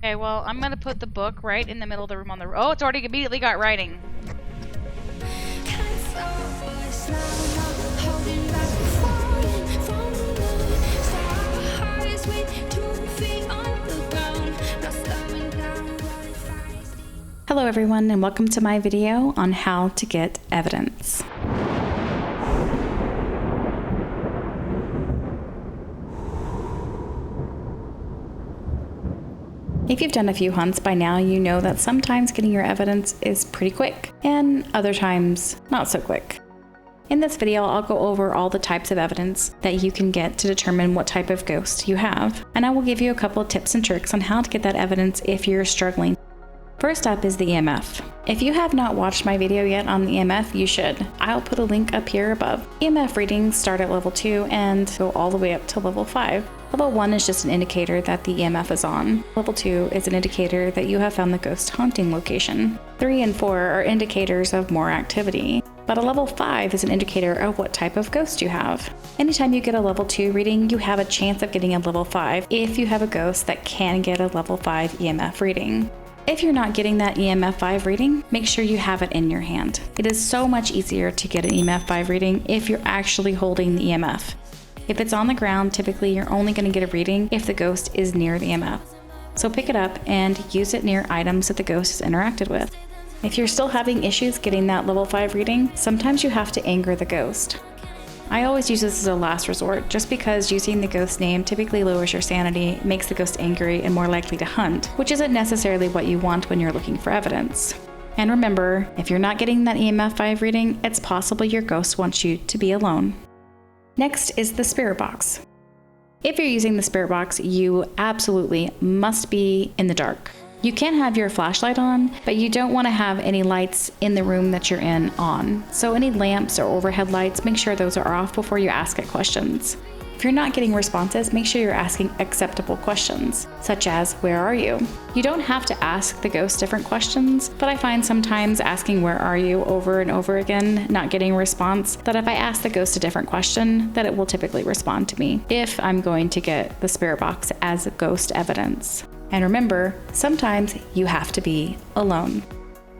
Okay, well, I'm gonna put the book right in the middle of the room on the... Oh, it's already immediately got writing. Hello everyone, and welcome to my video on how to get evidence. If you've done a few hunts by now, you know that sometimes getting your evidence is pretty quick, and other times not so quick. In this video, I'll go over all the types of evidence that you can get to determine what type of ghost you have, and I will give you a couple of tips and tricks on how to get that evidence if you're struggling. First up is the EMF. If you have not watched my video yet on the EMF, you should. I'll put a link up here above. EMF readings start at level 2 and go all the way up to level 5. Level 1 is just an indicator that the EMF is on. Level 2 is an indicator that you have found the ghost haunting location. 3 and 4 are indicators of more activity. But a level 5 is an indicator of what type of ghost you have. Anytime you get a level 2 reading, you have a chance of getting a level 5 if you have a ghost that can get a level 5 EMF reading. If you're not getting that EMF 5 reading, make sure you have it in your hand. It is so much easier to get an EMF 5 reading if you're actually holding the EMF. If it's on the ground, typically you're only going to get a reading if the ghost is near the EMF. So pick it up and use it near items that the ghost has interacted with. If you're still having issues getting that level 5 reading, sometimes you have to anger the ghost. I always use this as a last resort, just because using the ghost name typically lowers your sanity, makes the ghost angry and more likely to hunt, which isn't necessarily what you want when you're looking for evidence. And remember, if you're not getting that EMF 5 reading, it's possible your ghost wants you to be alone. Next is the spirit box. If you're using the spirit box, you absolutely must be in the dark. You can have your flashlight on, but you don't want to have any lights in the room that you're in on. So any lamps or overhead lights, make sure those are off before you ask it questions. If you're not getting responses, make sure you're asking acceptable questions, such as, where are you? You don't have to ask the ghost different questions, but I find sometimes asking where are you over and over again, not getting a response, that if I ask the ghost a different question, that it will typically respond to me if I'm going to get the spirit box as ghost evidence. And remember, sometimes you have to be alone.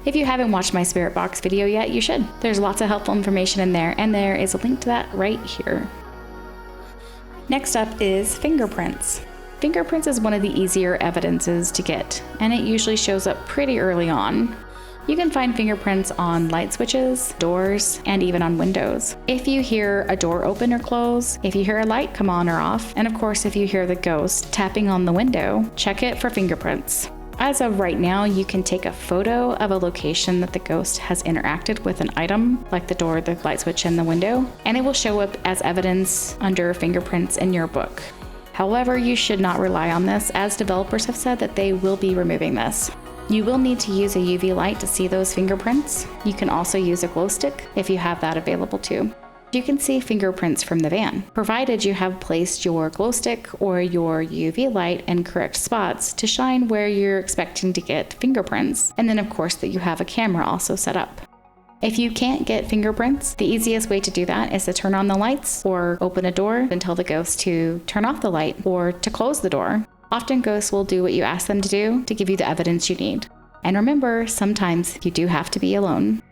If you haven't watched my spirit box video yet, you should. There's lots of helpful information in there, and there is a link to that right here. Next up is fingerprints. Fingerprints is one of the easier evidences to get, and it usually shows up pretty early on. You can find fingerprints on light switches, doors, and even on windows. If you hear a door open or close, if you hear a light come on or off, and of course if you hear the ghost tapping on the window, check it for fingerprints. As of right now, you can take a photo of a location that the ghost has interacted with an item, like the door, the light switch, and the window, and it will show up as evidence under fingerprints in your book. However, you should not rely on this, as developers have said that they will be removing this. You will need to use a UV light to see those fingerprints. You can also use a glow stick if you have that available too. You can see fingerprints from the van, provided you have placed your glow stick or your UV light in correct spots to shine where you're expecting to get fingerprints, and then of course that you have a camera also set up. If you can't get fingerprints, the easiest way to do that is to turn on the lights or open a door and tell the ghost to turn off the light or to close the door. Often ghosts will do what you ask them to do to give you the evidence you need. And remember, sometimes you do have to be alone.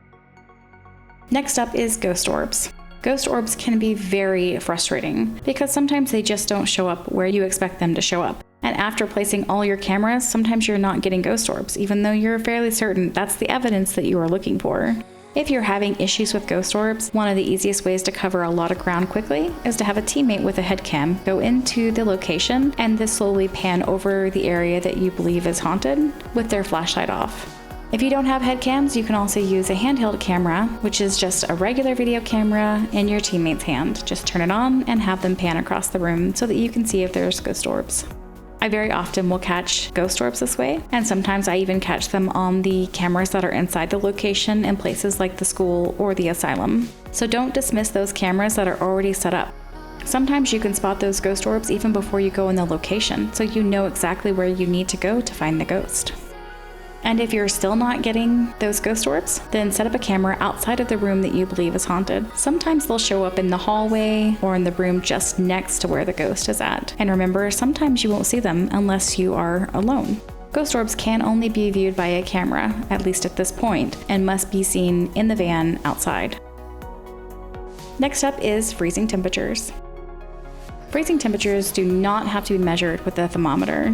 Next up is ghost orbs. Ghost orbs can be very frustrating because sometimes they just don't show up where you expect them to show up. And after placing all your cameras, sometimes you're not getting ghost orbs, even though you're fairly certain that's the evidence that you are looking for. If you're having issues with ghost orbs, one of the easiest ways to cover a lot of ground quickly is to have a teammate with a head cam go into the location and then slowly pan over the area that you believe is haunted with their flashlight off. If you don't have head cams, you can also use a handheld camera, which is just a regular video camera in your teammate's hand. Just turn it on and have them pan across the room so that you can see if there's ghost orbs. I very often will catch ghost orbs this way, and sometimes I even catch them on the cameras that are inside the location in places like the school or the asylum. So don't dismiss those cameras that are already set up. Sometimes you can spot those ghost orbs even before you go in the location, so you know exactly where you need to go to find the ghost. And if you're still not getting those ghost orbs, then set up a camera outside of the room that you believe is haunted. Sometimes they'll show up in the hallway or in the room just next to where the ghost is at. And remember, sometimes you won't see them unless you are alone. Ghost orbs can only be viewed by a camera, at least at this point, and must be seen in the van outside. Next up is freezing temperatures. Freezing temperatures do not have to be measured with a thermometer.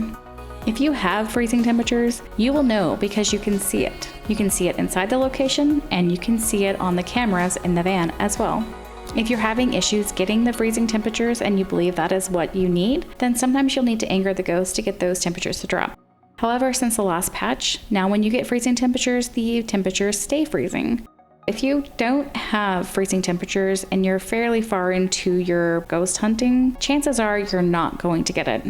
If you have freezing temperatures, you will know because you can see it. You can see it inside the location, and you can see it on the cameras in the van as well. If you're having issues getting the freezing temperatures and you believe that is what you need, then sometimes you'll need to anger the ghost to get those temperatures to drop. However, since the last patch, now when you get freezing temperatures, the temperatures stay freezing. If you don't have freezing temperatures and you're fairly far into your ghost hunting, chances are you're not going to get it.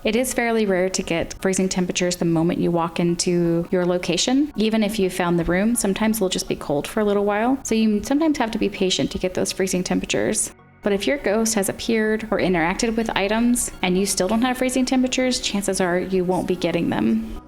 It is fairly rare to get freezing temperatures the moment you walk into your location. Even if you've found the room, sometimes it'll just be cold for a little while, so you sometimes have to be patient to get those freezing temperatures. But if your ghost has appeared or interacted with items and you still don't have freezing temperatures, chances are you won't be getting them.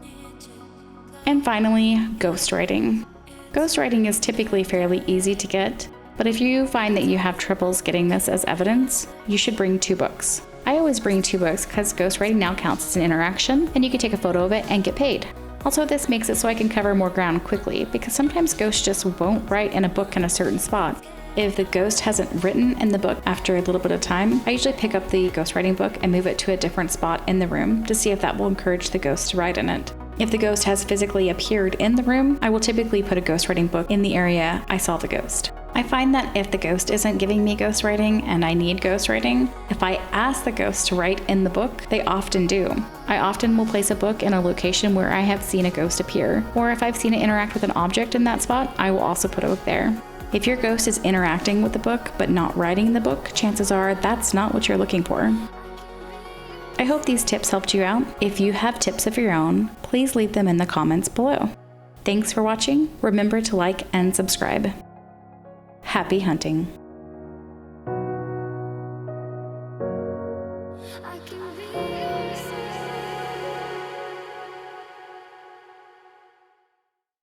And finally, ghostwriting. Ghostwriting is typically fairly easy to get, but if you find that you have troubles getting this as evidence, you should bring 2 books. I always bring 2 books because ghostwriting now counts as an interaction and you can take a photo of it and get paid. Also, this makes it so I can cover more ground quickly because sometimes ghosts just won't write in a book in a certain spot. If the ghost hasn't written in the book after a little bit of time, I usually pick up the ghostwriting book and move it to a different spot in the room to see if that will encourage the ghost to write in it. If the ghost has physically appeared in the room, I will typically put a ghostwriting book in the area I saw the ghost. I find that if the ghost isn't giving me ghostwriting and I need ghostwriting, if I ask the ghost to write in the book, they often do. I often will place a book in a location where I have seen a ghost appear, or if I've seen it interact with an object in that spot, I will also put a book there. If your ghost is interacting with the book but not writing in the book, chances are that's not what you're looking for. I hope these tips helped you out. If you have tips of your own, please leave them in the comments below. Thanks for watching. Remember to like and subscribe. Happy hunting.